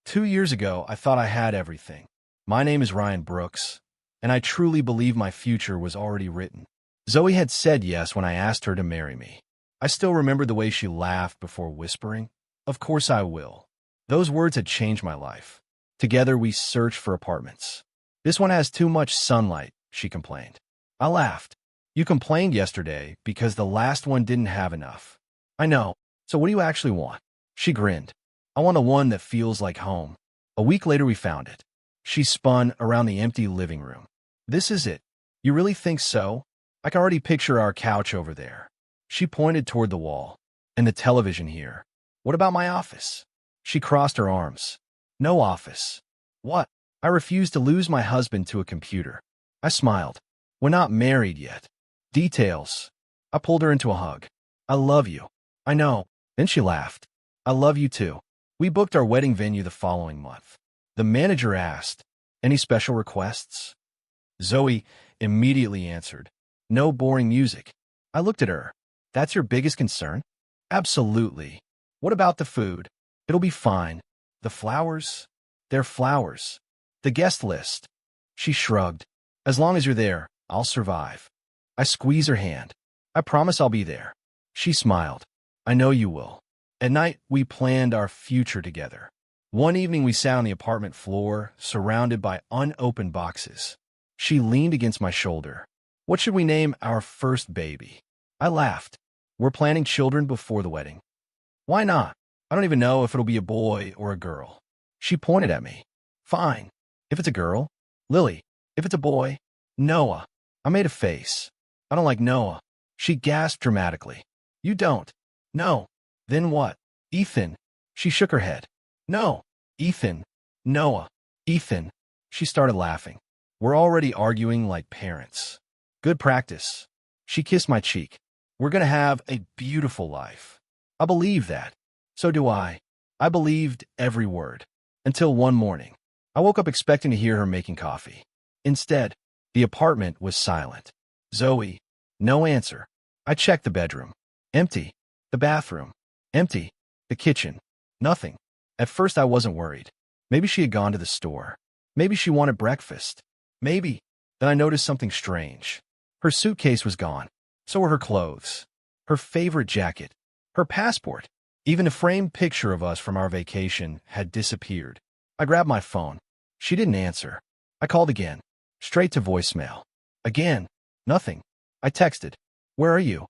2 years ago, I thought I had everything. My name is Ryan Brooks, and I truly believe my future was already written. Zoe had said yes when I asked her to marry me. I still remember the way she laughed before whispering, "Of course I will." Those words had changed my life. Together, we searched for apartments. "This one has too much sunlight," she complained. I laughed. "You complained yesterday because the last one didn't have enough." "I know. So what do you actually want?" She grinned. "I want the one that feels like home." A week later, we found it. She spun around the empty living room. "This is it. You really think so? I can already picture our couch over there." She pointed toward the wall. "And the television here. What about my office?" She crossed her arms. "No office." "What?" "I refuse to lose my husband to a computer." I smiled. "We're not married yet." "Details." I pulled her into a hug. "I love you." "I know." Then she laughed. "I love you too." We booked our wedding venue the following month. The manager asked, "Any special requests?" Zoe immediately answered, "No boring music." I looked at her. "That's your biggest concern?" "Absolutely." "What about the food?" "It'll be fine." "The flowers?" "They're flowers." "The guest list?" She shrugged. "As long as you're there, I'll survive." I squeezed her hand. "I promise I'll be there." She smiled. "I know you will." At night, we planned our future together. One evening, we sat on the apartment floor, surrounded by unopened boxes. She leaned against my shoulder. "What should we name our first baby?" I laughed. "We're planning children before the wedding." "Why not? I don't even know if it'll be a boy or a girl." She pointed at me. "Fine. If it's a girl, Lily. If it's a boy, Noah." I made a face. "I don't like Noah." She gasped dramatically. "You don't?" "No." "Then what?" "Ethan." She shook her head. "No. Ethan. Noah. Ethan." She started laughing. "We're already arguing like parents." "Good practice." She kissed my cheek. "We're going to have a beautiful life." I believe that. So do I. I believed every word. Until one morning. I woke up expecting to hear her making coffee. Instead, the apartment was silent. "Zoe." No answer. I checked the bedroom. Empty. The bathroom. Empty. The kitchen. Nothing. At first, I wasn't worried. Maybe she had gone to the store. Maybe she wanted breakfast. Maybe. Then I noticed something strange. Her suitcase was gone. So were her clothes. Her favorite jacket. Her passport. Even a framed picture of us from our vacation had disappeared. I grabbed my phone. She didn't answer. I called again. Straight to voicemail. Again. Nothing. I texted, "Where are you?"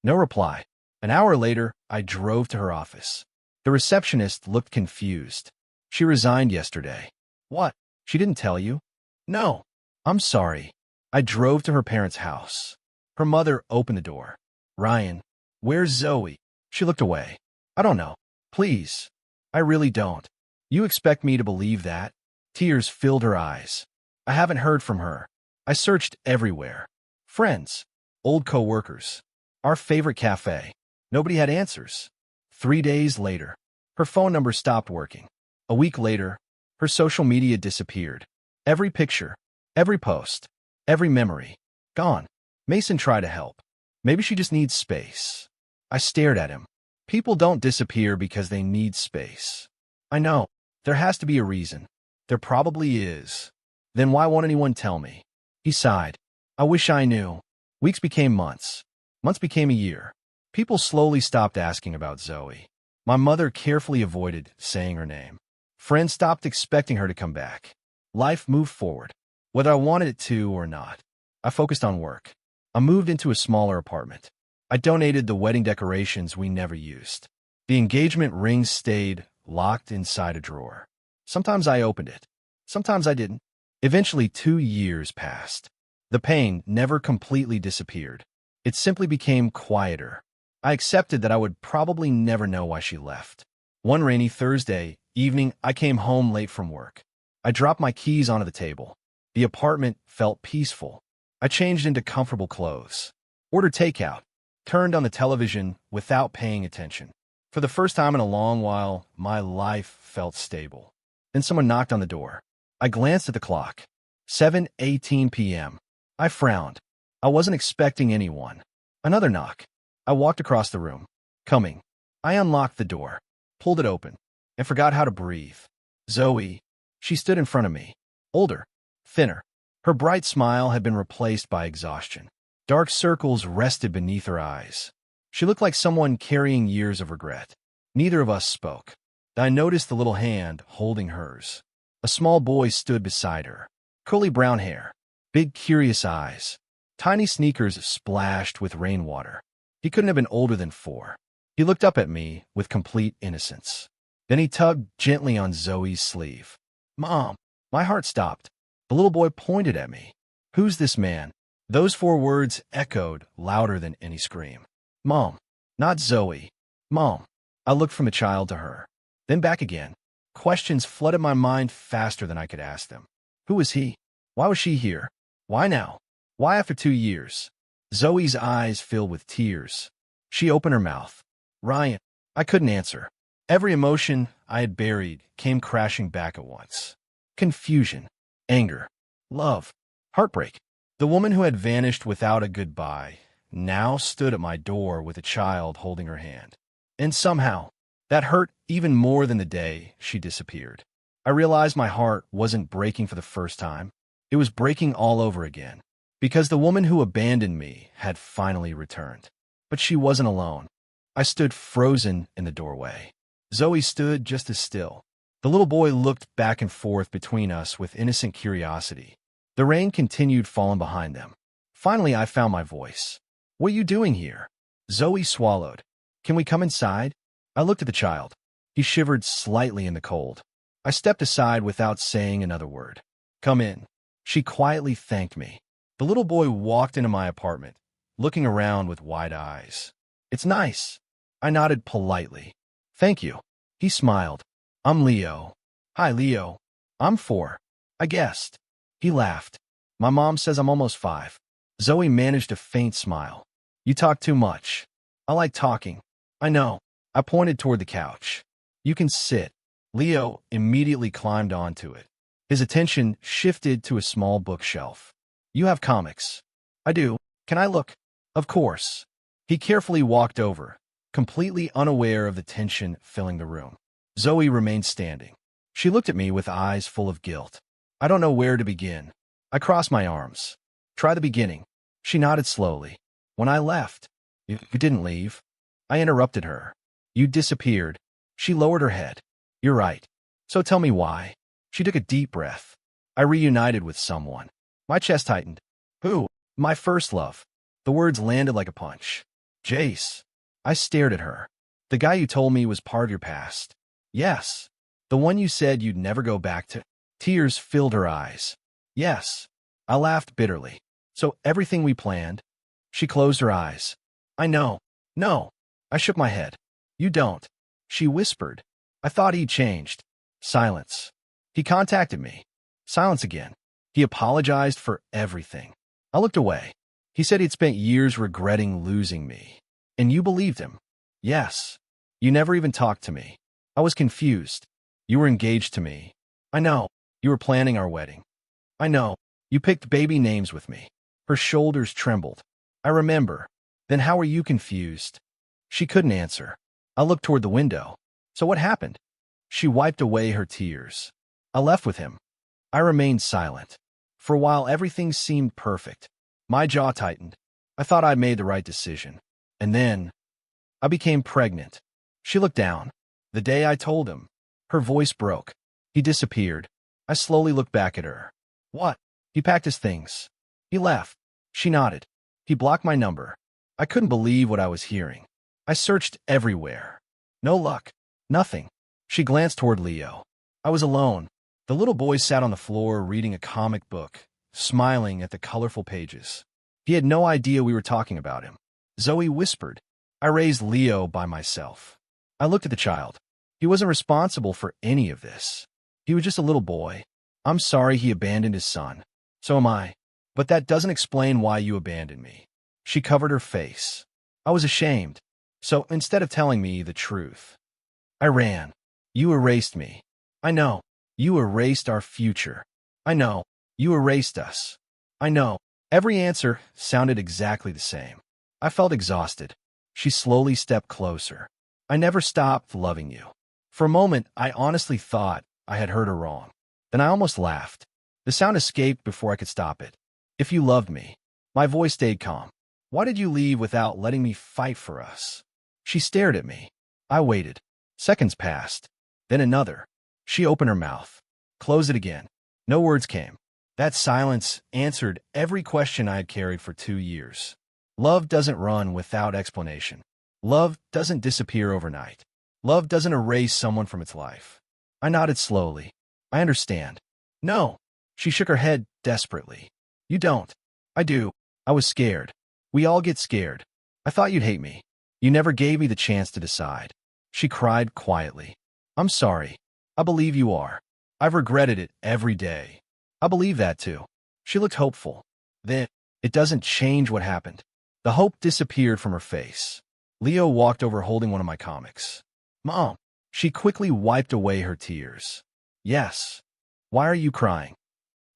No reply. An hour later, I drove to her office. The receptionist looked confused. "She resigned yesterday." "What? She didn't tell you?" "No." "I'm sorry." I drove to her parents' house. Her mother opened the door. "Ryan, where's Zoe?" She looked away. "I don't know. Please." "I really don't." "You expect me to believe that?" Tears filled her eyes. "I haven't heard from her. I searched everywhere. Friends. Old co-workers. Our favorite cafe. Nobody had answers." 3 days later, her phone number stopped working. A week later, her social media disappeared. Every picture, every post, every memory, gone. Mason tried to help. Maybe she just needs space. I stared at him. People don't disappear because they need space. I know. There has to be a reason. There probably is. Then why won't anyone tell me? He sighed. "I wish I knew." Weeks became months. Months became a year. People slowly stopped asking about Zoe. My mother carefully avoided saying her name. Friends stopped expecting her to come back. Life moved forward, whether I wanted it to or not. I focused on work. I moved into a smaller apartment. I donated the wedding decorations we never used. The engagement ring stayed locked inside a drawer. Sometimes I opened it. Sometimes I didn't. Eventually, 2 years passed. The pain never completely disappeared. It simply became quieter. I accepted that I would probably never know why she left. One rainy Thursday evening, I came home late from work. I dropped my keys onto the table. The apartment felt peaceful. I changed into comfortable clothes. Ordered takeout. Turned on the television without paying attention. For the first time in a long while, my life felt stable. Then someone knocked on the door. I glanced at the clock. 7:18 p.m. I frowned. I wasn't expecting anyone. Another knock. I walked across the room. Coming. I unlocked the door, pulled it open, and forgot how to breathe. Zoe. She stood in front of me. Older. Thinner. Her bright smile had been replaced by exhaustion. Dark circles rested beneath her eyes. She looked like someone carrying years of regret. Neither of us spoke. I noticed the little hand holding hers. A small boy stood beside her. Curly brown hair. Big, curious eyes. Tiny sneakers splashed with rainwater. He couldn't have been older than 4. He looked up at me with complete innocence. Then he tugged gently on Zoe's sleeve. Mom. My heart stopped. The little boy pointed at me. Who's this man? Those 4 words echoed louder than any scream. Mom. Not Zoe. Mom. I looked from the child to her. Then back again. Questions flooded my mind faster than I could ask them. Who was he? Why was she here? Why now? Why after 2 years? Zoe's eyes filled with tears. She opened her mouth. Ryan. I couldn't answer. Every emotion I had buried came crashing back at once. Confusion. Anger. Love. Heartbreak. The woman who had vanished without a goodbye now stood at my door with a child holding her hand. And somehow, that hurt even more than the day she disappeared. I realized my heart wasn't breaking for the first time. It was breaking all over again. Because the woman who abandoned me had finally returned. But she wasn't alone. I stood frozen in the doorway. Zoe stood just as still. The little boy looked back and forth between us with innocent curiosity. The rain continued falling behind them. Finally, I found my voice. What are you doing here? Zoe swallowed. Can we come inside? I looked at the child. He shivered slightly in the cold. I stepped aside without saying another word. Come in. She quietly thanked me. The little boy walked into my apartment, looking around with wide eyes. It's nice. I nodded politely. Thank you. He smiled. I'm Leo. Hi, Leo. I'm 4. I guessed. He laughed. My mom says I'm almost 5. Zoe managed a faint smile. You talk too much. I like talking. I know. I pointed toward the couch. You can sit. Leo immediately climbed onto it. His attention shifted to a small bookshelf. You have comics. I do. Can I look? Of course. He carefully walked over, completely unaware of the tension filling the room. Zoe remained standing. She looked at me with eyes full of guilt. I don't know where to begin. I crossed my arms. Try the beginning. She nodded slowly. When I left, you didn't leave. I interrupted her. You disappeared. She lowered her head. You're right. So tell me why. She took a deep breath. I reunited with someone. My chest tightened. Who? My first love. The words landed like a punch. Jace. I stared at her. The guy you told me was part of your past. Yes. The one you said you'd never go back to. Tears filled her eyes. Yes. I laughed bitterly. So everything we planned? She closed her eyes. I know. No. I shook my head. You don't. She whispered. I thought he'd changed. Silence. He contacted me. Silence again. He apologized for everything. I looked away. He said he'd spent years regretting losing me. And you believed him? Yes. You never even talked to me. I was confused. You were engaged to me. I know. You were planning our wedding. I know. You picked baby names with me. Her shoulders trembled. I remember. Then how were you confused? She couldn't answer. I looked toward the window. So what happened? She wiped away her tears. I left with him. I remained silent. For a while, everything seemed perfect. My jaw tightened. I thought I'd made the right decision. And then, I became pregnant. She looked down. The day I told him. Her voice broke. He disappeared. I slowly looked back at her. What? He packed his things. He left. She nodded. He blocked my number. I couldn't believe what I was hearing. I searched everywhere. No luck. Nothing. She glanced toward Leo. I was alone. The little boy sat on the floor reading a comic book, smiling at the colorful pages. He had no idea we were talking about him. Zoe whispered. I raised Leo by myself. I looked at the child. He wasn't responsible for any of this. He was just a little boy. I'm sorry he abandoned his son. So am I. But that doesn't explain why you abandoned me. She covered her face. I was ashamed. So instead of telling me the truth, I ran. You erased me. I know. You erased our future. I know. You erased us. I know. Every answer sounded exactly the same. I felt exhausted. She slowly stepped closer. I never stopped loving you. For a moment, I honestly thought I had heard her wrong. Then I almost laughed. The sound escaped before I could stop it. If you loved me. My voice stayed calm. Why did you leave without letting me fight for us? She stared at me. I waited. Seconds passed. Then another. She opened her mouth. Closed it again. No words came. That silence answered every question I had carried for 2 years. Love doesn't run without explanation. Love doesn't disappear overnight. Love doesn't erase someone from its life. I nodded slowly. I understand. No. She shook her head desperately. You don't. I do. I was scared. We all get scared. I thought you'd hate me. You never gave me the chance to decide. She cried quietly. I'm sorry. I believe you are. I've regretted it every day. I believe that too. She looked hopeful. Then, it doesn't change what happened. The hope disappeared from her face. Leo walked over holding one of my comics. Mom. She quickly wiped away her tears. Yes. Why are you crying?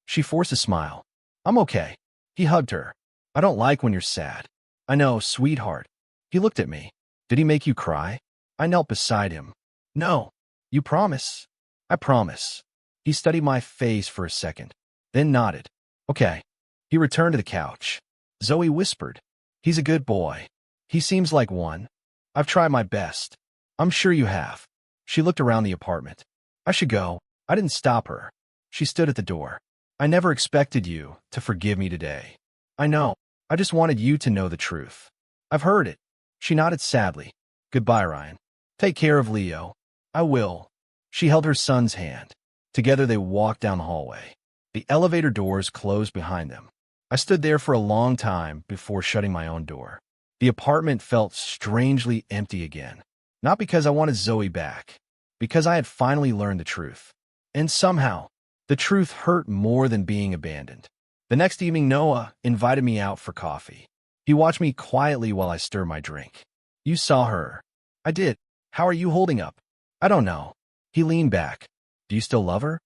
She forced a smile. I'm okay. He hugged her. I don't like when you're sad. I know, sweetheart. He looked at me. Did he make you cry? I knelt beside him. No. You promise? I promise. He studied my face for a second, then nodded. Okay. He returned to the couch. Zoe whispered. He's a good boy. He seems like one. I've tried my best. I'm sure you have. She looked around the apartment. I should go. I didn't stop her. She stood at the door. I never expected you to forgive me today. I know. I just wanted you to know the truth. I've heard it. She nodded sadly. Goodbye, Ryan. Take care of Leo. I will. She held her son's hand. Together they walked down the hallway. The elevator doors closed behind them. I stood there for a long time before shutting my own door. The apartment felt strangely empty again. Not because I wanted Zoe back, because I had finally learned the truth. And somehow, the truth hurt more than being abandoned. The next evening, Noah invited me out for coffee. He watched me quietly while I stirred my drink. You saw her. I did. How are you holding up? I don't know. He leaned back. Do you still love her?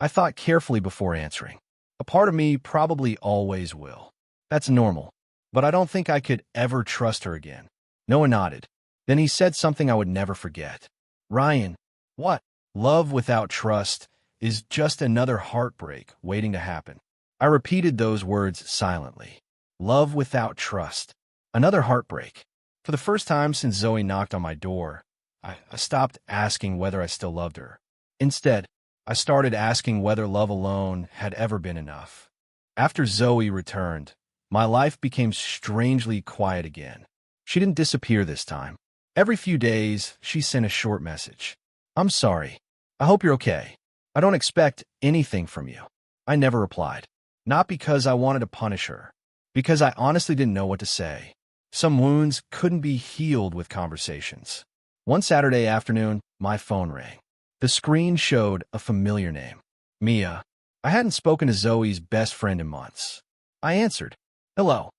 I thought carefully before answering. A part of me probably always will. That's normal. But I don't think I could ever trust her again. Noah nodded. Then he said something I would never forget. Ryan, what? Love without trust is just another heartbreak waiting to happen. I repeated those words silently. Love without trust. Another heartbreak. For the first time since Zoe knocked on my door, I stopped asking whether I still loved her. Instead, I started asking whether love alone had ever been enough. After Zoe returned, my life became strangely quiet again. She didn't disappear this time. Every few days, she sent a short message. I'm sorry. I hope you're okay. I don't expect anything from you. I never replied. Not because I wanted to punish her. Because I honestly didn't know what to say. Some wounds couldn't be healed with conversations. One Saturday afternoon, my phone rang. The screen showed a familiar name. Mia. I hadn't spoken to Zoe's best friend in months. I answered. Hello.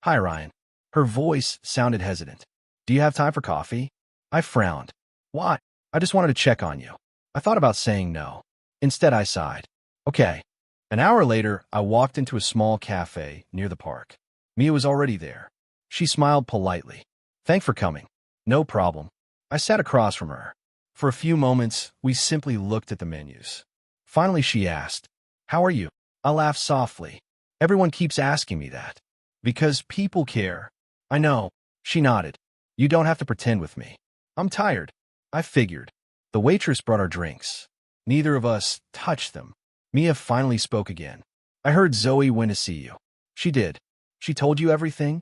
Hi, Ryan. Her voice sounded hesitant. Do you have time for coffee? I frowned. Why? I just wanted to check on you. I thought about saying no. Instead, I sighed. Okay. An hour later, I walked into a small cafe near the park. Mia was already there. She smiled politely. Thanks for coming. No problem. I sat across from her. For a few moments, we simply looked at the menus. Finally, she asked, How are you? I laughed softly. Everyone keeps asking me that. Because people care. I know. She nodded. You don't have to pretend with me. I'm tired. I figured. The waitress brought our drinks. Neither of us touched them. Mia finally spoke again. I heard Zoe went to see you. She did. She told you everything?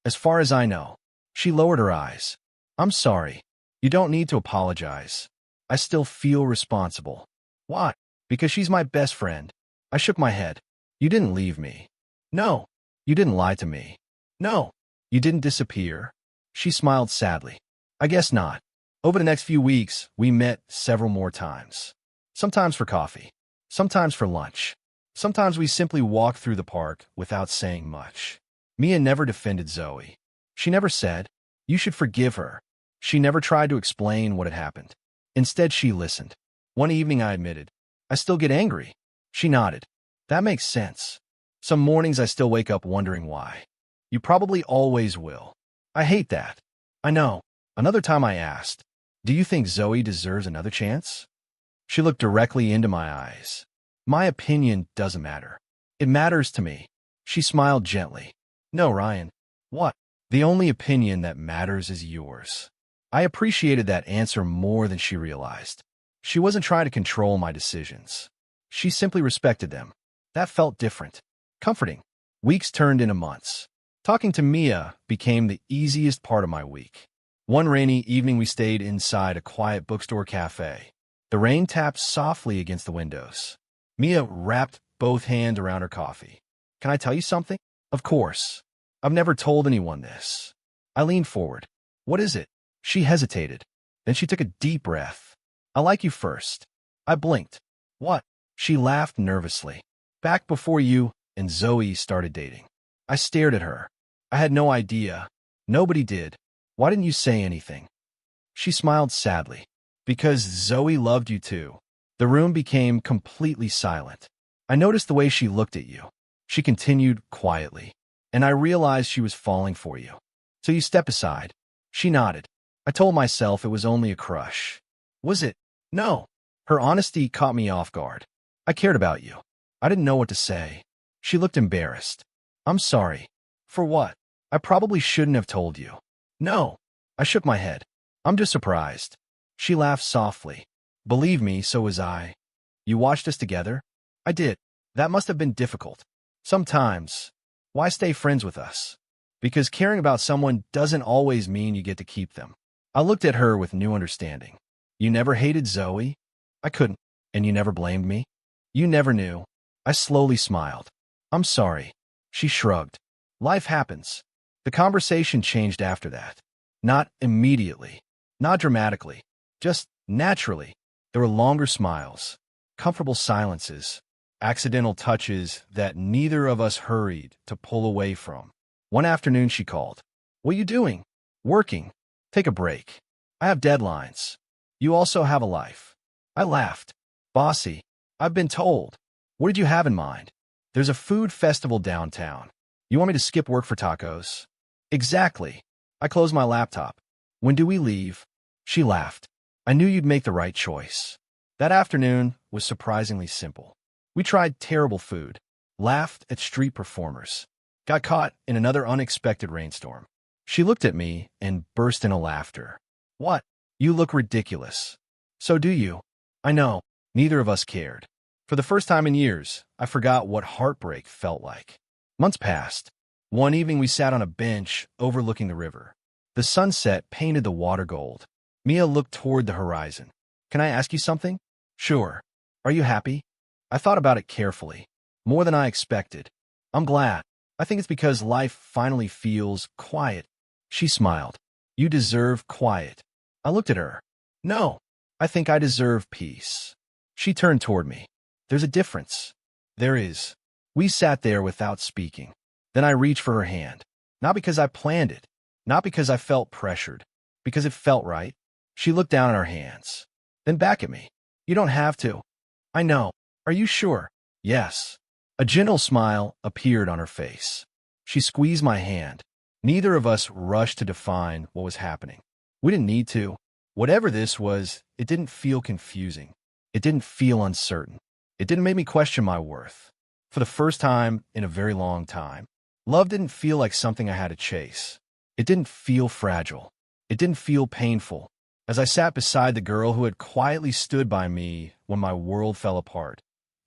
As far as I know. She lowered her eyes. I'm sorry. You don't need to apologize. I still feel responsible. Why? Because she's my best friend. I shook my head. You didn't leave me. No. You didn't lie to me. No. You didn't disappear. She smiled sadly. I guess not. Over the next few weeks, we met several more times. Sometimes for coffee. Sometimes for lunch. Sometimes we simply walked through the park without saying much. Mia never defended Zoe. She never said, You should forgive her. She never tried to explain what had happened. Instead, she listened. One evening, I admitted, I still get angry. She nodded. That makes sense. Some mornings I still wake up wondering why. You probably always will. I hate that. I know. Another time I asked, Do you think Zoe deserves another chance? She looked directly into my eyes. My opinion doesn't matter. It matters to me. She smiled gently. No, Ryan. What? The only opinion that matters is yours. I appreciated that answer more than she realized. She wasn't trying to control my decisions. She simply respected them. That felt different. Comforting. Weeks turned into months. Talking to Mia became the easiest part of my week. One rainy evening we stayed inside a quiet bookstore cafe. The rain tapped softly against the windows. Mia wrapped both hands around her coffee. Can I tell you something? Of course. I've never told anyone this. I leaned forward. What is it? She hesitated. Then she took a deep breath. I like you first. I blinked. What? She laughed nervously. Back before you and Zoe started dating. I stared at her. I had no idea. Nobody did. Why didn't you say anything? She smiled sadly. Because Zoe loved you too. The room became completely silent. I noticed the way she looked at you. She continued quietly. And I realized she was falling for you. So you step aside. She nodded. I told myself it was only a crush. Was it? No. Her honesty caught me off guard. I cared about you. I didn't know what to say. She looked embarrassed. I'm sorry. For what? I probably shouldn't have told you. No. I shook my head. I'm just surprised. She laughed softly. Believe me, so was I. You watched us together? I did. That must have been difficult. Sometimes. Why stay friends with us? Because caring about someone doesn't always mean you get to keep them. I looked at her with new understanding. You never hated Zoe? I couldn't. And you never blamed me? You never knew. I slowly smiled. I'm sorry. She shrugged. Life happens. The conversation changed after that. Not immediately. Not dramatically. Just naturally. There were longer smiles, comfortable silences, accidental touches that neither of us hurried to pull away from. One afternoon she called. What are you doing? Working. Take a break. I have deadlines. You also have a life. I laughed. Bossy. I've been told. What did you have in mind? There's a food festival downtown. You want me to skip work for tacos? Exactly. I closed my laptop. When do we leave? She laughed. I knew you'd make the right choice. That afternoon was surprisingly simple. We tried terrible food, laughed at street performers, got caught in another unexpected rainstorm. She looked at me and burst into laughter. What? You look ridiculous. So do you. I know. Neither of us cared. For the first time in years, I forgot what heartbreak felt like. Months passed. One evening we sat on a bench overlooking the river. The sunset painted the water gold. Mia looked toward the horizon. Can I ask you something? Sure. Are you happy? I thought about it carefully. More than I expected. I'm glad. I think it's because life finally feels quiet. She smiled. You deserve quiet. I looked at her. No. I think I deserve peace. She turned toward me. There's a difference. There is. We sat there without speaking. Then I reached for her hand. Not because I planned it. Not because I felt pressured. Because it felt right. She looked down at our hands. Then back at me. You don't have to. I know. Are you sure? Yes. A gentle smile appeared on her face. She squeezed my hand. Neither of us rushed to define what was happening. We didn't need to. Whatever this was, it didn't feel confusing. It didn't feel uncertain. It didn't make me question my worth. For the first time in a very long time, love didn't feel like something I had to chase. It didn't feel fragile. It didn't feel painful. As I sat beside the girl who had quietly stood by me when my world fell apart,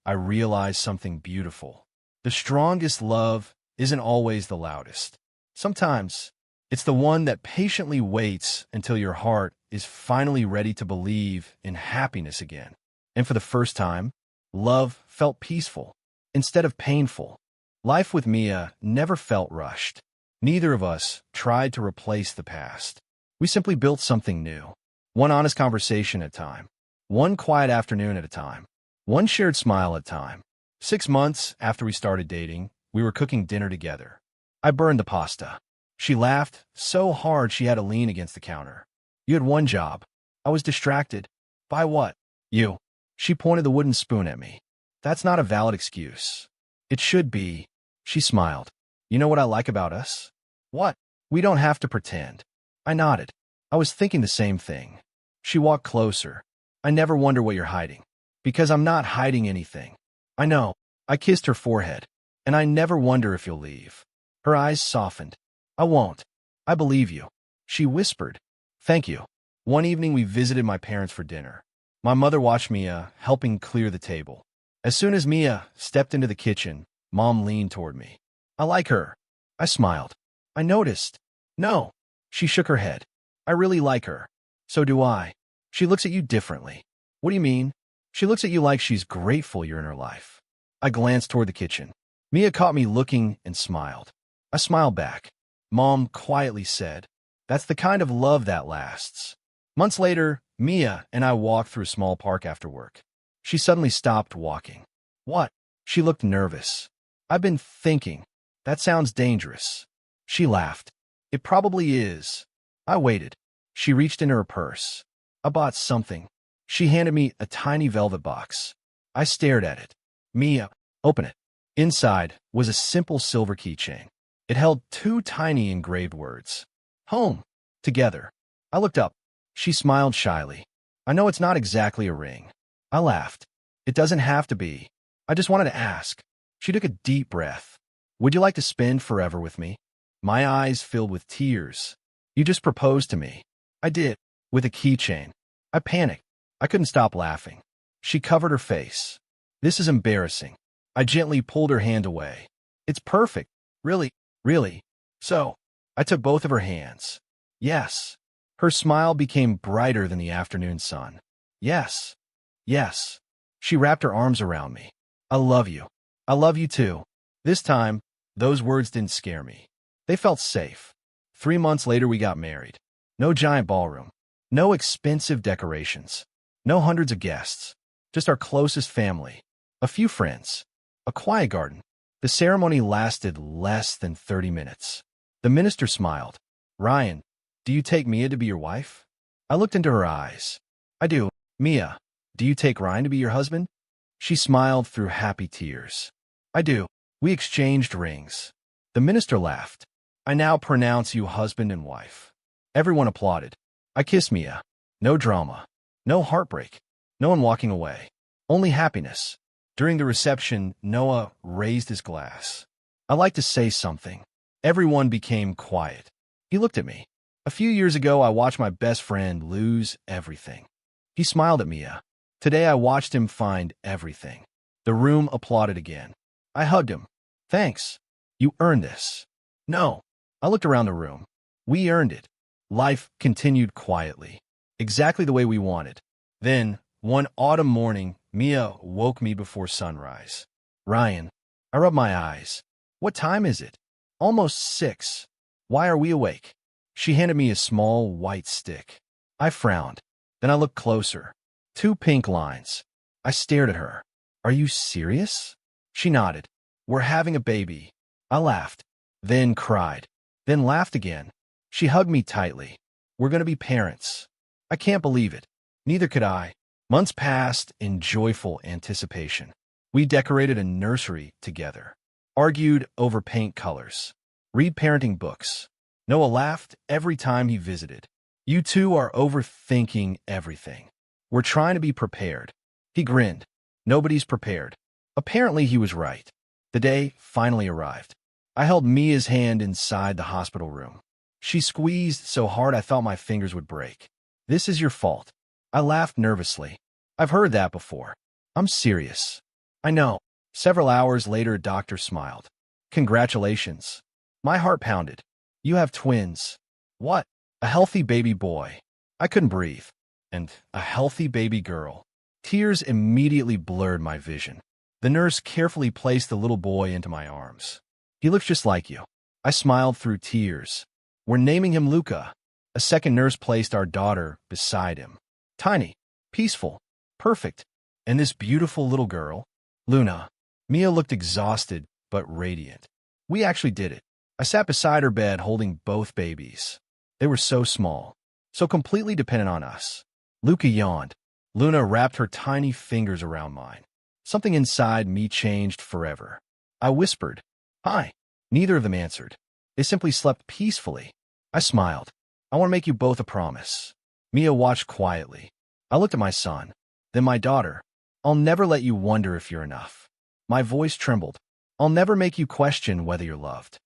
I realized something beautiful. The strongest love isn't always the loudest. Sometimes, it's the one that patiently waits until your heart is finally ready to believe in happiness again. And for the first time, love felt peaceful instead of painful. Life with Mia never felt rushed. Neither of us tried to replace the past. We simply built something new. One honest conversation at a time. One quiet afternoon at a time. One shared smile at a time. 6 months after we started dating, we were cooking dinner together. I burned the pasta. She laughed so hard she had to lean against the counter. You had one job. I was distracted. By what? You. She pointed the wooden spoon at me. That's not a valid excuse. It should be. She smiled. You know what I like about us? What? We don't have to pretend. I nodded. I was thinking the same thing. She walked closer. I never wonder what you're hiding. Because I'm not hiding anything. I know. I kissed her forehead. And I never wonder if you'll leave. Her eyes softened. I won't. I believe you. She whispered. Thank you. One evening we visited my parents for dinner. My mother watched Mia helping clear the table. As soon as Mia stepped into the kitchen, Mom leaned toward me. I like her. I smiled. I noticed. No. She shook her head. I really like her. So do I. She looks at you differently. What do you mean? She looks at you like she's grateful you're in her life. I glanced toward the kitchen. Mia caught me looking and smiled. I smiled back. Mom quietly said, That's the kind of love that lasts. Months later, Mia and I walked through a small park after work. She suddenly stopped walking. What? She looked nervous. I've been thinking. That sounds dangerous. She laughed. It probably is. I waited. She reached into her purse. I bought something. She handed me a tiny velvet box. I stared at it. Mia, open it. Inside was a simple silver keychain. It held 2 tiny engraved words. Home. Together. I looked up. She smiled shyly. I know it's not exactly a ring. I laughed. It doesn't have to be. I just wanted to ask. She took a deep breath. Would you like to spend forever with me? My eyes filled with tears. You just proposed to me. I did. With a keychain. I panicked. I couldn't stop laughing. She covered her face. This is embarrassing. I gently pulled her hand away. It's perfect. Really, really. So, I took both of her hands. Yes. Her smile became brighter than the afternoon sun. Yes. Yes. She wrapped her arms around me. I love you. I love you too. This time, those words didn't scare me. They felt safe. 3 months later, we got married. No giant ballroom. No expensive decorations. No hundreds of guests. Just our closest family. A few friends. A quiet garden. The ceremony lasted less than 30 minutes. The minister smiled. Ryan, do you take Mia to be your wife? I looked into her eyes. I do. Mia, do you take Ryan to be your husband? She smiled through happy tears. I do. We exchanged rings. The minister laughed. I now pronounce you husband and wife. Everyone applauded. I kissed Mia. No drama. No heartbreak. No one walking away. Only happiness. During the reception, Noah raised his glass. I like to say something. Everyone became quiet. He looked at me. A few years ago, I watched my best friend lose everything. He smiled at Mia. Today, I watched him find everything. The room applauded again. I hugged him. Thanks. You earned this. No. I looked around the room. We earned it. Life continued quietly. Exactly the way we wanted. Then, one autumn morning, Mia woke me before sunrise. Ryan. I rubbed my eyes. What time is it? Almost 6. Why are we awake? She handed me a small white stick. I frowned. Then I looked closer. 2 pink lines. I stared at her. Are you serious? She nodded. We're having a baby. I laughed. Then cried. Then laughed again. She hugged me tightly. We're going to be parents. I can't believe it. Neither could I. Months passed in joyful anticipation. We decorated a nursery together. Argued over paint colors. Read parenting books. Noah laughed every time he visited. You two are overthinking everything. We're trying to be prepared. He grinned. Nobody's prepared. Apparently he was right. The day finally arrived. I held Mia's hand inside the hospital room. She squeezed so hard I thought my fingers would break. This is your fault. I laughed nervously. I've heard that before. I'm serious. I know. Several hours later, a doctor smiled. Congratulations. My heart pounded. You have twins. What? A healthy baby boy. I couldn't breathe. And a healthy baby girl. Tears immediately blurred my vision. The nurse carefully placed the little boy into my arms. He looks just like you. I smiled through tears. We're naming him Luca. A second nurse placed our daughter beside him. Tiny, peaceful, perfect. And this beautiful little girl, Luna. Mia looked exhausted but radiant. We actually did it. I sat beside her bed holding both babies. They were so small, so completely dependent on us. Luca yawned. Luna wrapped her tiny fingers around mine. Something inside me changed forever. I whispered, Hi. Neither of them answered. They simply slept peacefully. I smiled. I want to make you both a promise. Mia watched quietly. I looked at my son, then my daughter. I'll never let you wonder if you're enough. My voice trembled. I'll never make you question whether you're loved.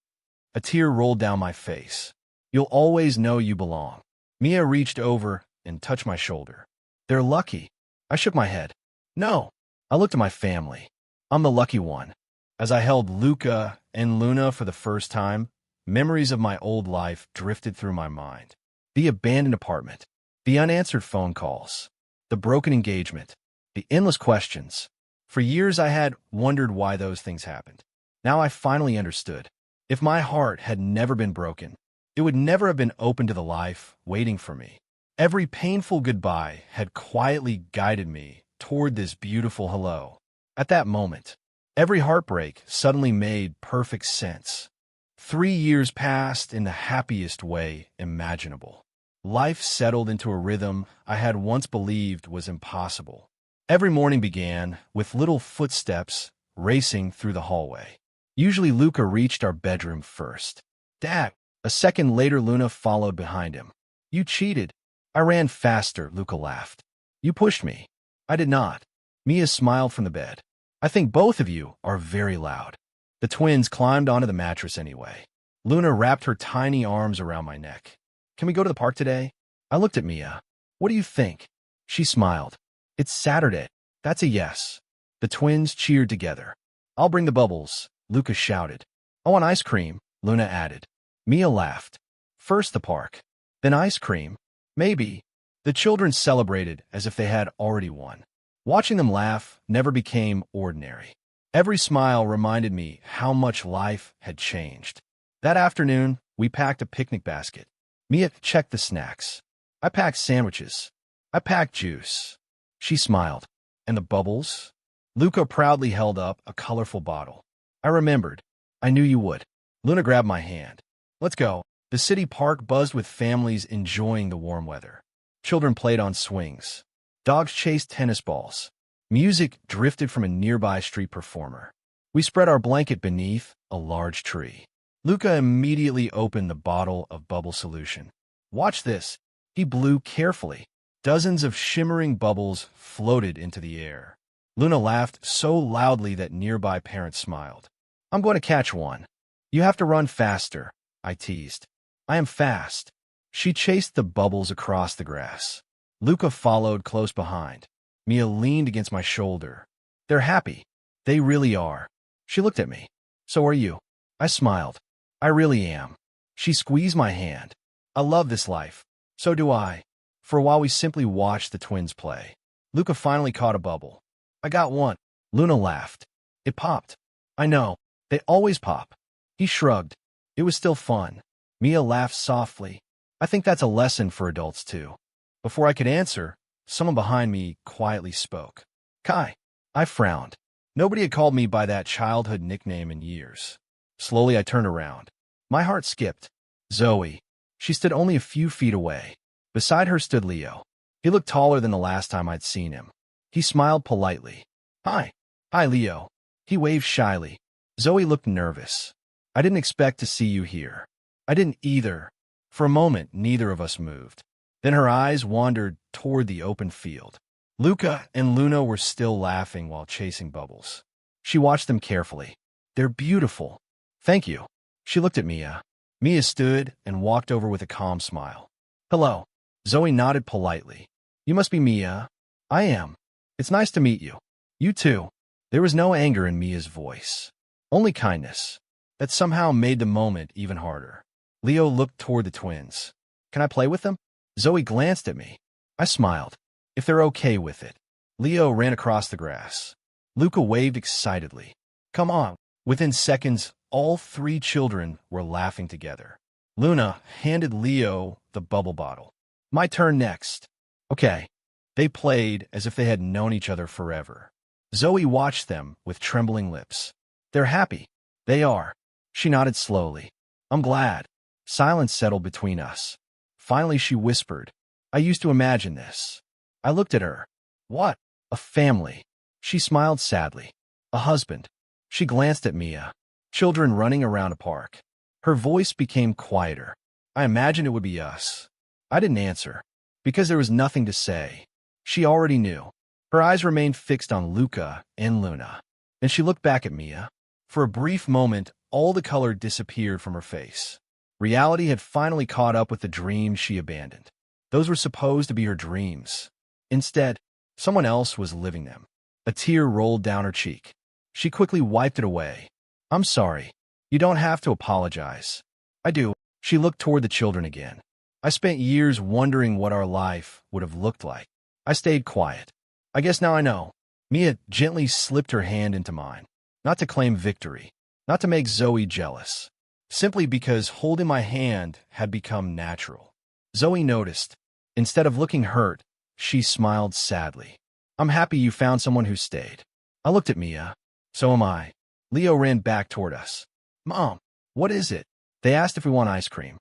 A tear rolled down my face. You'll always know you belong. Mia reached over and touched my shoulder. They're lucky. I shook my head. No. I looked at my family. I'm the lucky one. As I held Luca and Luna for the first time, memories of my old life drifted through my mind. The abandoned apartment, the unanswered phone calls, the broken engagement, the endless questions. For years I had wondered why those things happened. Now I finally understood. If my heart had never been broken, it would never have been open to the life waiting for me. Every painful goodbye had quietly guided me toward this beautiful hello. At that moment, every heartbreak suddenly made perfect sense. 3 years passed in the happiest way imaginable. Life settled into a rhythm I had once believed was impossible. Every morning began with little footsteps racing through the hallway. Usually Luca reached our bedroom first. Dad. A second later, Luna followed behind him. You cheated. I ran faster, Luca laughed. You pushed me. I did not. Mia smiled from the bed. I think both of you are very loud. The twins climbed onto the mattress anyway. Luna wrapped her tiny arms around my neck. Can we go to the park today? I looked at Mia. What do you think? She smiled. It's Saturday. That's a yes. The twins cheered together. I'll bring the bubbles, Luca shouted. I want ice cream, Luna added. Mia laughed. First the park, then ice cream. Maybe. The children celebrated as if they had already won. Watching them laugh never became ordinary. Every smile reminded me how much life had changed. That afternoon, we packed a picnic basket. Mia checked the snacks. I packed sandwiches. I packed juice. She smiled. And the bubbles? Luca proudly held up a colorful bottle. I remembered. I knew you would. Luna grabbed my hand. Let's go. The city park buzzed with families enjoying the warm weather. Children played on swings. Dogs chased tennis balls. Music drifted from a nearby street performer. We spread our blanket beneath a large tree. Luca immediately opened the bottle of bubble solution. Watch this. He blew carefully. Dozens of shimmering bubbles floated into the air. Luna laughed so loudly that nearby parents smiled. I'm going to catch one. You have to run faster, I teased. I am fast. She chased the bubbles across the grass. Luca followed close behind. Mia leaned against my shoulder. They're happy. They really are. She looked at me. So are you. I smiled. I really am. She squeezed my hand. I love this life. So do I. For a while we simply watched the twins play. Luca finally caught a bubble. I got one. Luna laughed. It popped. I know. They always pop. He shrugged. It was still fun. Mia laughed softly. I think that's a lesson for adults too. Before I could answer, someone behind me quietly spoke. Kai. I frowned. Nobody had called me by that childhood nickname in years. Slowly I turned around. My heart skipped. Zoe. She stood only a few feet away. Beside her stood Leo. He looked taller than the last time I'd seen him. He smiled politely. Hi. Hi, Leo. He waved shyly. Zoe looked nervous. I didn't expect to see you here. I didn't either. For a moment, neither of us moved. Then her eyes wandered toward the open field. Luca and Luna were still laughing while chasing bubbles. She watched them carefully. They're beautiful. Thank you. She looked at Mia. Mia stood and walked over with a calm smile. Hello. Zoe nodded politely. You must be Mia. I am. It's nice to meet you. You too. There was no anger in Mia's voice. Only kindness. That somehow made the moment even harder. Leo looked toward the twins. Can I play with them? Zoe glanced at me. I smiled. If they're okay with it. Leo ran across the grass. Luca waved excitedly. Come on. Within seconds, all 3 children were laughing together. Luna handed Leo the bubble bottle. My turn next. Okay. They played as if they had known each other forever. Zoe watched them with trembling lips. They're happy. They are. She nodded slowly. I'm glad. Silence settled between us. Finally, she whispered, I used to imagine this. I looked at her. What? A family. She smiled sadly. A husband. She glanced at Mia. Children running around a park. Her voice became quieter. I imagined it would be us. I didn't answer, because there was nothing to say. She already knew. Her eyes remained fixed on Luca and Luna. Then she looked back at Mia. For a brief moment, all the color disappeared from her face. Reality had finally caught up with the dreams she abandoned. Those were supposed to be her dreams. Instead, someone else was living them. A tear rolled down her cheek. She quickly wiped it away. "I'm sorry. You don't have to apologize." "I do." She looked toward the children again. "I spent years wondering what our life would have looked like. I stayed quiet. I guess now I know." Mia gently slipped her hand into mine. Not to claim victory. Not to make Zoe jealous. Simply because holding my hand had become natural. Zoe noticed. Instead of looking hurt, she smiled sadly. "I'm happy you found someone who stayed." I looked at Mia. "So am I." Leo ran back toward us. "Mom, what is it?" They asked if we want ice cream.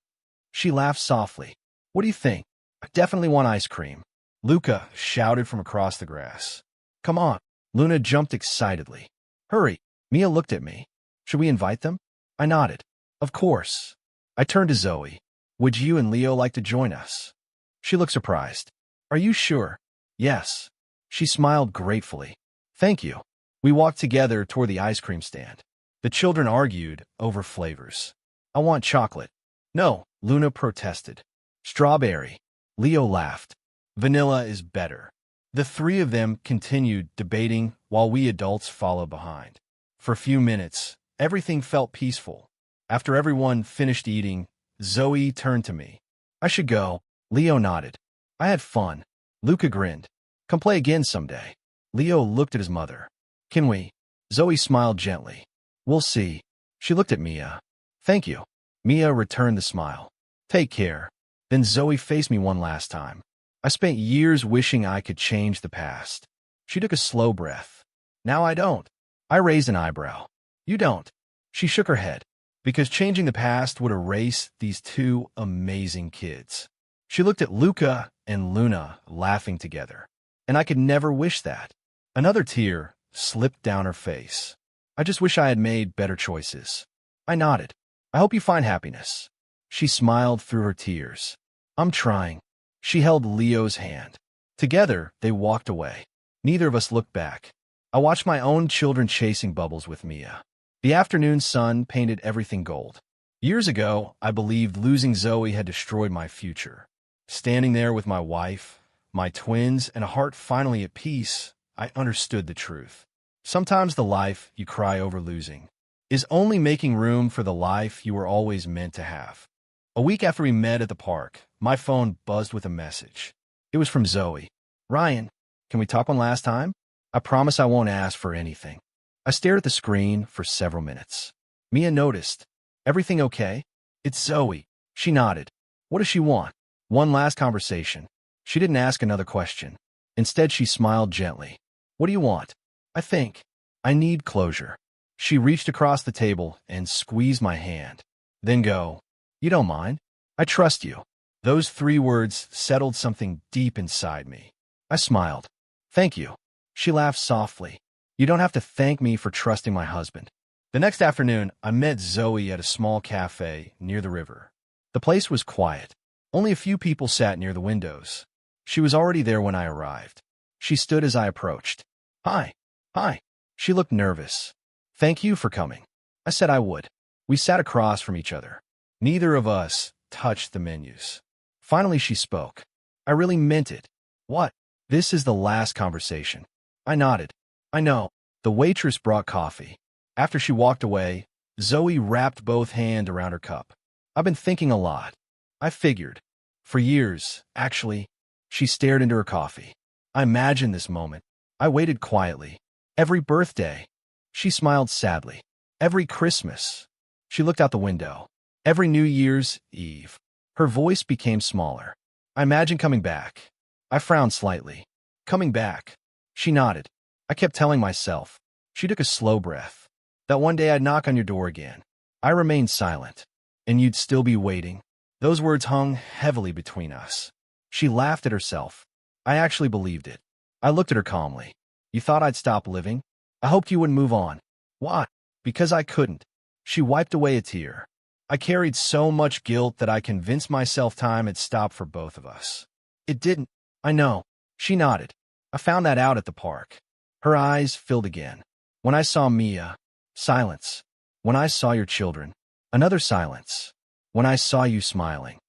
She laughed softly. "What do you think?" "I definitely want ice cream," Luca shouted from across the grass. "Come on." Luna jumped excitedly. "Hurry." Mia looked at me. "Should we invite them?" I nodded. "Of course." I turned to Zoe. "Would you and Leo like to join us?" She looked surprised. "Are you sure?" "Yes." She smiled gratefully. "Thank you." We walked together toward the ice cream stand. The children argued over flavors. "I want chocolate." "No," Luna protested. "Strawberry." Leo laughed. "Vanilla is better." The three of them continued debating while we adults followed behind. For a few minutes, everything felt peaceful. After everyone finished eating, Zoe turned to me. "I should go." Leo nodded. "I had fun." Luca grinned. "Come play again someday." Leo looked at his mother. "Can we?" Zoe smiled gently. "We'll see." She looked at Mia. "Thank you." Mia returned the smile. "Take care." Then Zoe faced me one last time. "I spent years wishing I could change the past." She took a slow breath. "Now I don't." I raised an eyebrow. "You don't." She shook her head. "Because changing the past would erase these two amazing kids." She looked at Luca and Luna laughing together. "And I could never wish that." Another tear slipped down her face. "I just wish I had made better choices." I nodded. "I hope you find happiness." She smiled through her tears. "I'm trying." She held Leo's hand. Together, they walked away. Neither of us looked back. I watched my own children chasing bubbles with Mia. The afternoon sun painted everything gold. Years ago, I believed losing Zoe had destroyed my future. Standing there with my wife, my twins, and a heart finally at peace, I understood the truth. Sometimes the life you cry over losing is only making room for the life you were always meant to have. A week after we met at the park, my phone buzzed with a message. It was from Zoe. "Ryan, can we talk one last time? I promise I won't ask for anything." I stared at the screen for several minutes. Mia noticed. "Everything okay?" "It's Zoe." She nodded. "What does she want?" One last conversation. She didn't ask another question. Instead, she smiled gently. "What do you want?" I need closure." She reached across the table and squeezed my hand. "Then go. You don't mind? I trust you." Those 3 words settled something deep inside me. I smiled. "Thank you." She laughed softly. "You don't have to thank me for trusting my husband." The next afternoon, I met Zoe at a small cafe near the river. The place was quiet. Only a few people sat near the windows. She was already there when I arrived. She stood as I approached. "Hi." "Hi." She looked nervous. "Thank you for coming." I said I would. We sat across from each other. Neither of us touched the menus. Finally, she spoke. "I really meant it." "What?" "This is the last conversation." I nodded. "I know." The waitress brought coffee. After she walked away, Zoe wrapped both hands around her cup. "I've been thinking a lot." I figured. For years, actually. She stared into her coffee. I imagined this moment. I waited quietly. Every birthday. She smiled sadly. Every Christmas. She looked out the window. Every New Year's Eve. Her voice became smaller. "I imagined coming back." I frowned slightly. "Coming back." She nodded. I kept telling myself. She took a slow breath. "That one day I'd knock on your door again." I remained silent. "And you'd still be waiting." Those words hung heavily between us. She laughed at herself. I actually believed it. I looked at her calmly. "You thought I'd stop living? I hoped you wouldn't move on." "Why?" "Because I couldn't." She wiped away a tear. "I carried so much guilt that I convinced myself time had stopped for both of us." "It didn't." "I know." She nodded. I found that out at the park. Her eyes filled again. When I saw Mia, silence. When I saw your children, another silence. When I saw you smiling.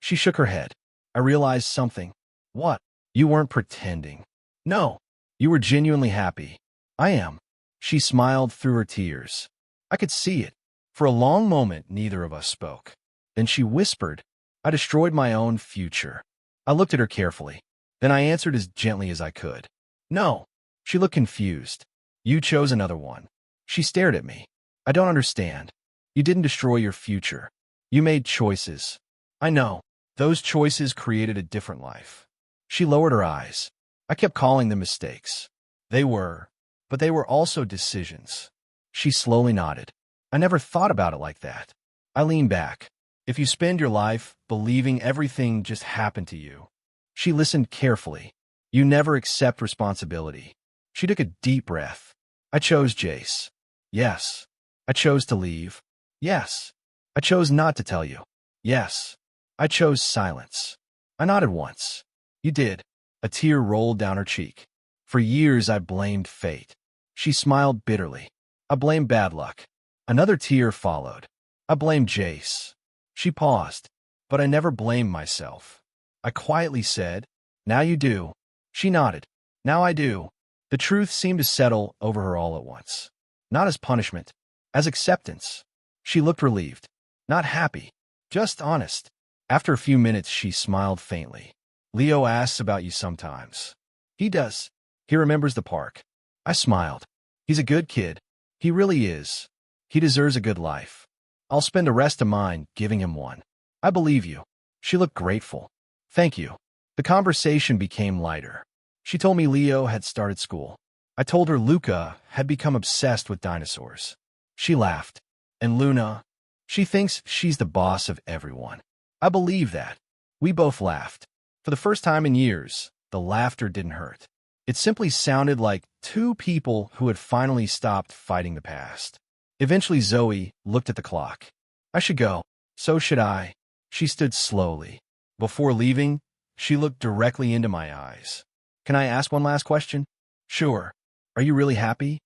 She shook her head. I realized something. What? You weren't pretending. No. You were genuinely happy. I am. She smiled through her tears. I could see it. For a long moment, neither of us spoke. Then she whispered, I destroyed my own future. I looked at her carefully. Then I answered as gently as I could. No. She looked confused. You chose another one. She stared at me. I don't understand. You didn't destroy your future. You made choices. I know. Those choices created a different life. She lowered her eyes. I kept calling them mistakes. They were, but they were also decisions. She slowly nodded. I never thought about it like that. I leaned back. If you spend your life believing everything just happened to you. She listened carefully. You never accept responsibility. She took a deep breath. I chose Jace. Yes. I chose to leave. Yes. I chose not to tell you. Yes. I chose silence. I nodded once. You did. A tear rolled down her cheek. For years I blamed fate. She smiled bitterly. I blamed bad luck. Another tear followed. I blamed Jace. She paused. But I never blamed myself. I quietly said, now you do. She nodded. Now I do. The truth seemed to settle over her all at once. Not as punishment, as acceptance. She looked relieved. Not happy. Just honest. After a few minutes, she smiled faintly. Leo asks about you sometimes. He does. He remembers the park. I smiled. He's a good kid. He really is. He deserves a good life. I'll spend the rest of mine giving him one. I believe you. She looked grateful. Thank you. The conversation became lighter. She told me Leo had started school. I told her Luca had become obsessed with dinosaurs. She laughed. And Luna, she thinks she's the boss of everyone. I believe that. We both laughed. For the first time in years, the laughter didn't hurt. It simply sounded like two people who had finally stopped fighting the past. Eventually, Zoe looked at the clock. I should go. So should I. She stood slowly. Before leaving, she looked directly into my eyes. Can I ask one last question? Sure. Are you really happy?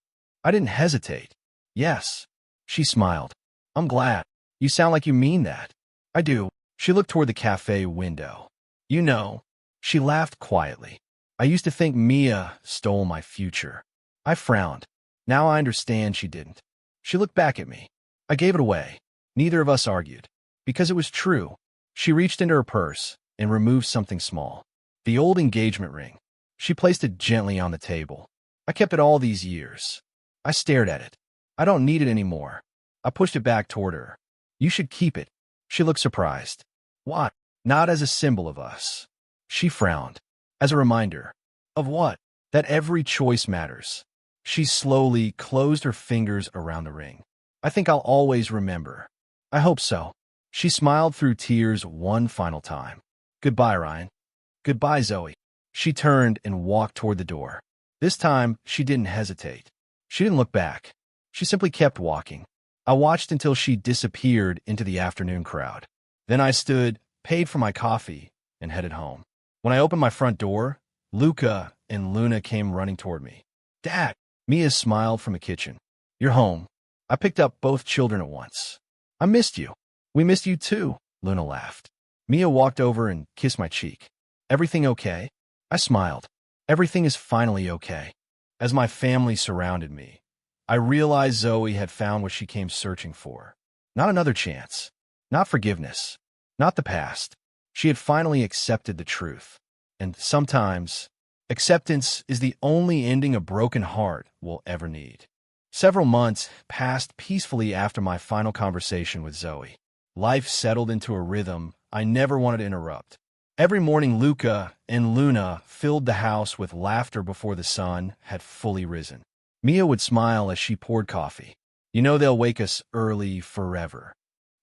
I didn't hesitate. Yes. She smiled. I'm glad. You sound like you mean that. I do. She looked toward the cafe window. You know. She laughed quietly. I used to think Mia stole my future. I frowned. Now I understand she didn't. She looked back at me. I gave it away. Neither of us argued. Because it was true. She reached into her purse and removed something small. The old engagement ring. She placed it gently on the table. I kept it all these years. I stared at it. I don't need it anymore. I pushed it back toward her. You should keep it. She looked surprised. What? Not as a symbol of us. She frowned. As a reminder. Of what? That every choice matters. She slowly closed her fingers around the ring. I think I'll always remember. I hope so. She smiled through tears one final time. Goodbye, Ryan. Goodbye, Zoe. She turned and walked toward the door. This time, she didn't hesitate. She didn't look back. She simply kept walking. I watched until she disappeared into the afternoon crowd. Then I stood, paid for my coffee, and headed home. When I opened my front door, Luca and Luna came running toward me. Dad! Mia smiled from the kitchen. You're home. I picked up both children at once. I missed you. We missed you too, Luna laughed. Mia walked over and kissed my cheek. Everything okay? I smiled. Everything is finally okay. As my family surrounded me, I realized Zoe had found what she came searching for. Not another chance. Not forgiveness. Not the past. She had finally accepted the truth. And sometimes, acceptance is the only ending a broken heart will ever need. Several months passed peacefully after my final conversation with Zoe. Life settled into a rhythm I never wanted to interrupt. Every morning, Luca and Luna filled the house with laughter before the sun had fully risen. Mia would smile as she poured coffee. You know they'll wake us early forever.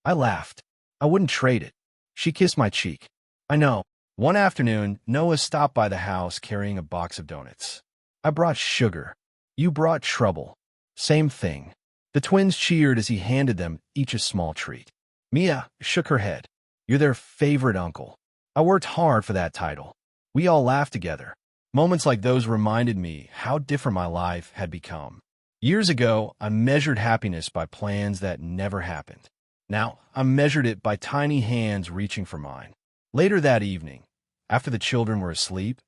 I laughed. I wouldn't trade it. She kissed my cheek. I know. One afternoon, Noah stopped by the house carrying a box of donuts. I brought sugar. You brought trouble. Same thing. The twins cheered as he handed them each a small treat. Mia shook her head. You're their favorite uncle. I worked hard for that title. We all laughed together. Moments like those reminded me how different my life had become. Years ago, I measured happiness by plans that never happened. Now, I measured it by tiny hands reaching for mine. Later that evening, after the children were asleep,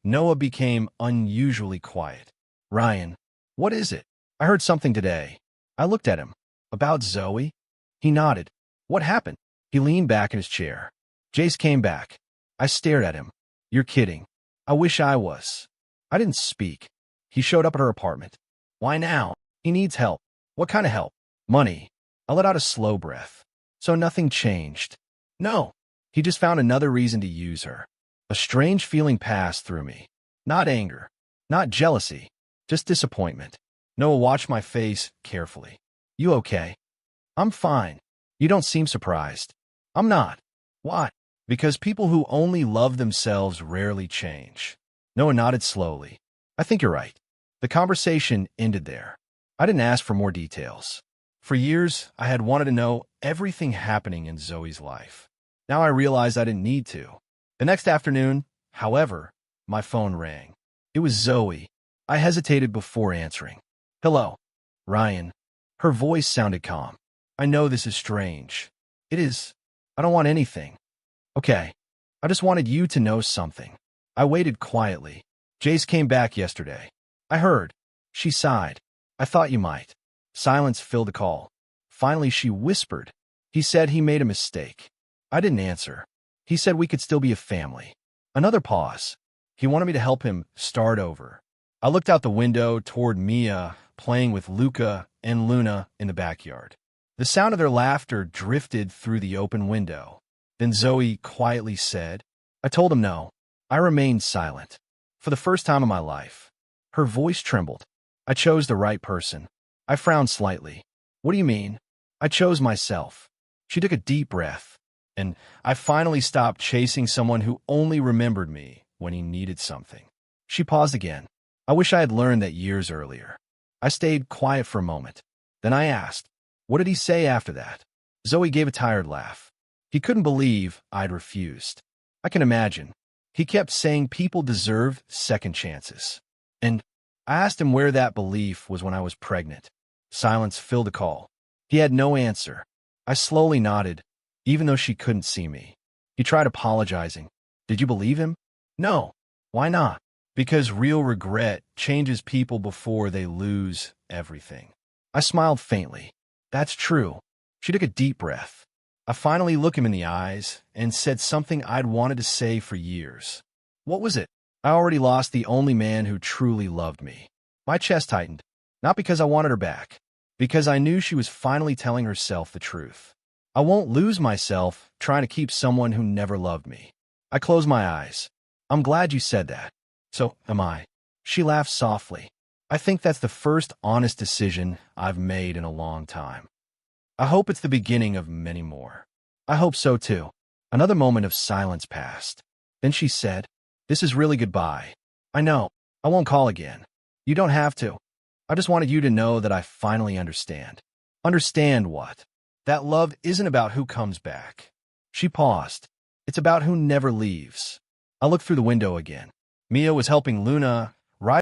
Noah became unusually quiet. "Ryan, what is it? I heard something today." I looked at him. "About Zoe?" He nodded. "What happened?" He leaned back in his chair. "Jace came back." I stared at him. "You're kidding." "I wish I was." I didn't speak. He showed up at her apartment. "Why now?" "He needs help." "What kind of help?" "Money." I let out a slow breath. "So nothing changed?" "No." He just found another reason to use her. A strange feeling passed through me. Not anger. Not jealousy. Just disappointment. Noah watched my face carefully. "You okay?" "I'm fine." "You don't seem surprised." "I'm not." "Why?" "Because people who only love themselves rarely change." Noah nodded slowly. "I think you're right." The conversation ended there. I didn't ask for more details. For years, I had wanted to know everything happening in Zoe's life. Now I realized I didn't need to. The next afternoon, however, my phone rang. It was Zoe. I hesitated before answering. "Hello." "Ryan." Her voice sounded calm. "I know this is strange." "It is. I don't want anything." "Okay. I just wanted you to know something." I waited quietly. "Jace came back yesterday." "I heard." She sighed. "I thought you might." Silence filled the call. Finally, she whispered. "He said he made a mistake." I didn't answer. "He said we could still be a family." Another pause. "He wanted me to help him start over." I looked out the window toward Mia playing with Luca and Luna in the backyard. The sound of their laughter drifted through the open window. Then Zoe quietly said, "I told him no." I remained silent. For the first time in my life. Her voice trembled. "I chose the right person." I frowned slightly. "What do you mean?" "I chose myself." She took a deep breath. "And I finally stopped chasing someone who only remembered me when he needed something." She paused again. I wish I had learned that years earlier. I stayed quiet for a moment. Then I asked, "What did he say after that?" Zoe gave a tired laugh. "He couldn't believe I'd refused." I can imagine. He kept saying people deserve second chances. And I asked him where that belief was when I was pregnant. Silence filled the call. He had no answer. I slowly nodded, even though she couldn't see me. He tried apologizing. "Did you believe him?" "No." "Why not?" "Because real regret changes people before they lose everything." I smiled faintly. "That's true." She took a deep breath. I finally looked him in the eyes and said something I'd wanted to say for years. "What was it?" "I already lost the only man who truly loved me." My chest tightened, not because I wanted her back, because I knew she was finally telling herself the truth. I won't lose myself trying to keep someone who never loved me. I closed my eyes. "I'm glad you said that." "So am I." She laughed softly. "I think that's the first honest decision I've made in a long time. I hope it's the beginning of many more." "I hope so too." Another moment of silence passed. Then she said, "This is really goodbye." "I know. I won't call again." "You don't have to. I just wanted you to know that I finally understand." "Understand what?" "That love isn't about who comes back." She paused. "It's about who never leaves." I looked through the window again. Mia was helping Luna